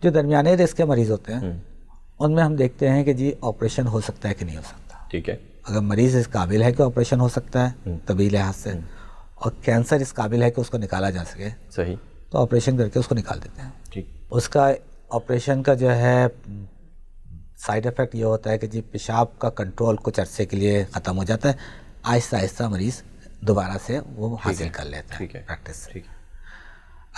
جو درمیانے رسک کے مریض ہوتے ہیں ان میں ہم دیکھتے ہیں کہ جی آپریشن ہو سکتا ہے کہ نہیں ہو سکتا. ٹھیک ہے. اگر مریض اس قابل ہے کہ آپریشن ہو سکتا ہے طبی لحاظ سے, اور کینسر اس قابل ہے کہ اس کو نکالا جا سکے, صحیح, تو آپریشن کر کے اس کو نکال دیتے ہیں. ٹھیک. اس کا آپریشن کا جو ہے سائیڈ افیکٹ یہ ہوتا ہے کہ جی پیشاب کا کنٹرول کچھ عرصے کے لیے ختم ہو جاتا ہے, آہستہ آہستہ مریض دوبارہ سے وہ حاصل کر لیتا ہے پریکٹس سے.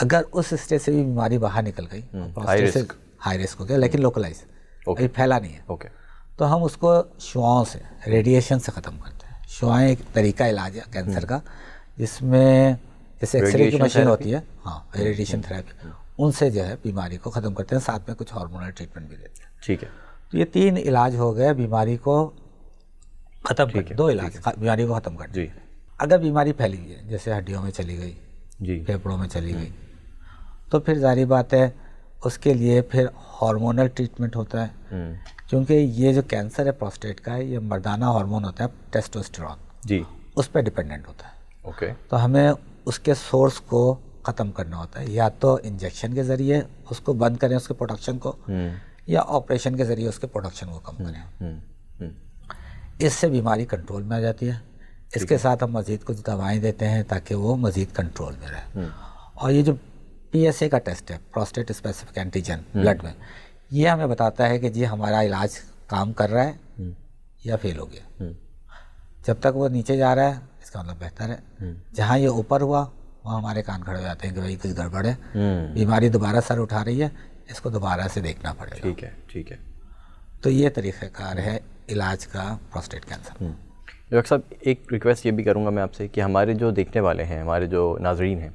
اگر اس اسٹیج سے بھی بیماری باہر نکل گئی, ہائی رسک ہو گیا لیکن لوکلائز, ابھی پھیلا نہیں ہے, تو ہم اس کو شعاؤں سے, ریڈیشن سے ختم کرتے ہیں. شعائیں ایک طریقہ علاج ہے کینسر کا, جس میں جیسے ایکس رے کی مشین ہوتی ہے, ہاں ریڈیشن تھراپی, ان سے جو ہے بیماری کو ختم کرتے ہیں, ساتھ میں کچھ ہارمونل ٹریٹمنٹ بھی دیتے ہیں. ٹھیک ہے. تو یہ 3 علاج ہو گئے بیماری کو ختم کرنے, 2 علاج بیماری کو ختم کرنے. اگر بیماری پھیلی ہوئی ہے, جیسے ہڈیوں میں چلی گئی, پھیپھڑوں میں چلی گئی, تو پھر ظاہری بات ہے اس کے لیے پھر ہارمونل ٹریٹمنٹ ہوتا ہے, کیونکہ یہ جو کینسر ہے پروسٹیٹ کا ہے, یہ مردانہ ہارمون ہوتا ہے ٹیسٹوسٹیرون, اس پہ ڈپینڈنٹ ہوتا ہے. تو ہمیں اس کے سورس کو ختم کرنا ہوتا ہے, یا تو انجیکشن کے ذریعے اس کو بند کریں اس کے پروڈکشن کو, یا آپریشن کے ذریعے اس کے پروڈکشن کو کم کریں. اس سے بیماری کنٹرول میں آ جاتی ہے. اس کے ساتھ ہم مزید کچھ دوائیں دیتے ہیں تاکہ وہ مزید کنٹرول میں رہے. اور یہ جو PSA کا ٹیسٹ ہے, پروسٹیٹ اسپیسیفک اینٹیجن بلڈ میں, یہ ہمیں بتاتا ہے کہ جی ہمارا علاج کام کر رہا ہے یا فیل ہو گیا. جب تک وہ نیچے جا رہا ہے اس کا مطلب بہتر ہے, جہاں یہ اوپر ہوا وہاں ہمارے کان کھڑے ہو جاتے ہیں کہ بھائی کچھ گڑبڑ ہے, بیماری دوبارہ سر اٹھا رہی ہے, اس کو دوبارہ سے دیکھنا پڑے گا. ٹھیک ہے, ٹھیک ہے. تو یہ طریقہ کار ہے علاج کا پروسٹیٹ کینسر. ڈاکٹر صاحب ایک ریکویسٹ یہ بھی کروں گا میں آپ سے کہ ہمارے جو دیکھنے والے ہیں, ہمارے جو ناظرین ہیں,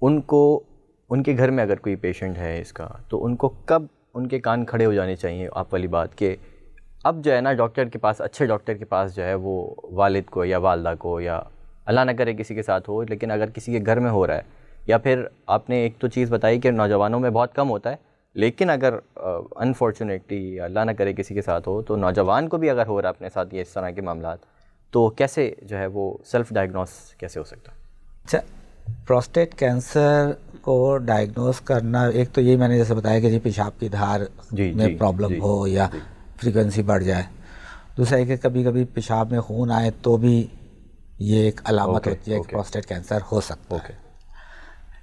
ان کو ان کے گھر میں اگر کوئی پیشنٹ ہے اس کا, تو ان کو کب ان کے کان کھڑے ہو جانے چاہیے آپ والی بات, کہ اب جو ہے نا ڈاکٹر کے پاس, اچھے ڈاکٹر کے پاس جو ہے وہ والد کو یا والدہ کو, یا اللہ نہ کرے کسی کے ساتھ ہو, لیکن اگر کسی کے گھر میں ہو رہا ہے, یا پھر آپ نے ایک تو چیز بتائی کہ نوجوانوں میں بہت کم ہوتا ہے, لیکن اگر انفارچونیٹلی اللہ نہ کرے کسی کے ساتھ ہو, تو نوجوان کو بھی اگر ہو رہا ہے اپنے ساتھ یہ اس طرح کے معاملات, تو کیسے جو ہے وہ سیلف ڈائگنوس کیسے ہو سکتا ہے؟ اچھا, پروسٹیٹ کینسر کو ڈائگنوز کرنا, ایک تو یہی میں نے جیسے بتایا کہ جی پیشاب کی دھار میں پرابلم ہو یا فریکوینسی بڑھ جائے. دوسرا ہے کہ کبھی کبھی پیشاب میں خون آئے تو بھی یہ ایک علامت ہوتی ہے کہ پروسٹیٹ کینسر ہو سکتا ہے.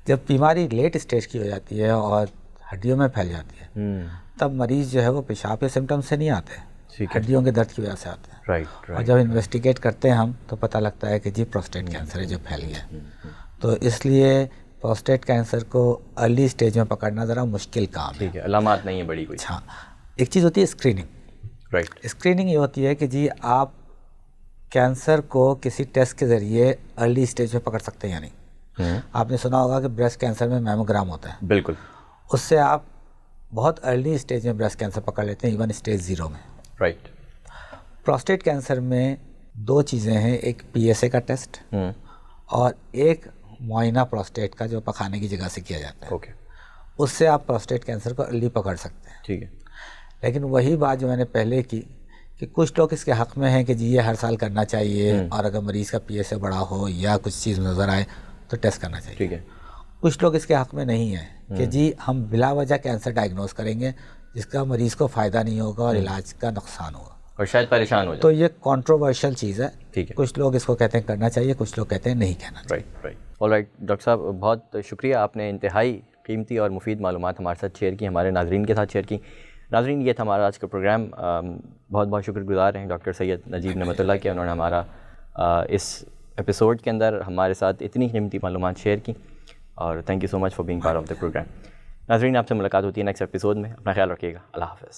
جب بیماری لیٹ اسٹیج کی ہو جاتی ہے اور ہڈیوں میں پھیل جاتی ہے, تب مریض جو ہے وہ پیشاب کے سمٹم سے نہیں آتے, ہڈیوں کے درد کی وجہ سے آتے ہیں. اور جب انویسٹیگیٹ کرتے ہیں ہم تو پتہ لگتا ہے کہ جی پروسٹیٹ کینسر ہے جو پھیل گیا. تو اس لیے پروسٹیٹ کینسر کو ارلی اسٹیج میں پکڑنا ذرا مشکل کام ہے. ٹھیک ہے, علامات نہیں ہے بڑی کوئی. ہاں, ایک چیز ہوتی ہے اسکریننگ. اسکریننگ یہ ہوتی ہے کہ جی آپ کینسر کو کسی ٹیسٹ کے ذریعے ارلی اسٹیج میں پکڑ سکتے ہیں یا نہیں. آپ نے سنا ہوگا کہ بریسٹ کینسر میں میموگرام ہوتا ہے. بالکل. اس سے آپ بہت ارلی اسٹیج میں بریسٹ کینسر پکڑ لیتے ہیں, ایون اسٹیج 0 میں. رائٹ. پروسٹیٹ کینسر میں 2 چیزیں ہیں, ایک PSA کا ٹیسٹ اور ایک معائنہ پروسٹیٹ کا جو پخانے کی جگہ سے کیا جاتا ہے. اس سے آپ پروسٹیٹ کینسر کو ارلی پکڑ سکتے ہیں. ٹھیک ہے. لیکن وہی بات جو میں نے پہلے کی کہ کچھ لوگ اس کے حق میں ہیں کہ جی یہ ہر سال کرنا چاہیے, اور اگر مریض کا PSA بڑا ہو یا کچھ چیز نظر آئے تو ٹیسٹ کرنا چاہیے. ٹھیک ہے. کچھ لوگ اس کے حق میں نہیں ہیں کہ جی ہم بلا وجہ کینسر ڈائگنوز کریں گے جس کا مریض کو فائدہ نہیں ہوگا اور علاج کا نقصان ہوگا اور شاید پریشان ہو جائے. تو یہ کنٹروورشل چیز ہے. ٹھیک ہے. کچھ لوگ اس کو کہتے ہیں کرنا چاہیے, کچھ لوگ کہتے ہیں نہیں کہنا چاہیے. رائٹ. آل رائٹ ڈاکٹر صاحب, بہت شکریہ, آپ نے انتہائی قیمتی اور مفید معلومات ہمارے ساتھ شیئر کی, ہمارے ناظرین کے ساتھ شیئر کی. ناظرین, یہ تھا ہمارا آج کا پروگرام. بہت بہت شکر گزار ہیں ڈاکٹر سید نجیب نعمت اللہ کے, انہوں نے ہمارا اس ایپیسوڈ کے اندر ہمارے ساتھ اتنی قیمتی معلومات شیئر کی, اور thank you so much for being part of the programme. ناظرین, آپ سے ملاقات ہوتی ہے نیکسٹ ایپیسوڈ میں. اپنا خیال رکھیے گا. اللہ حافظ.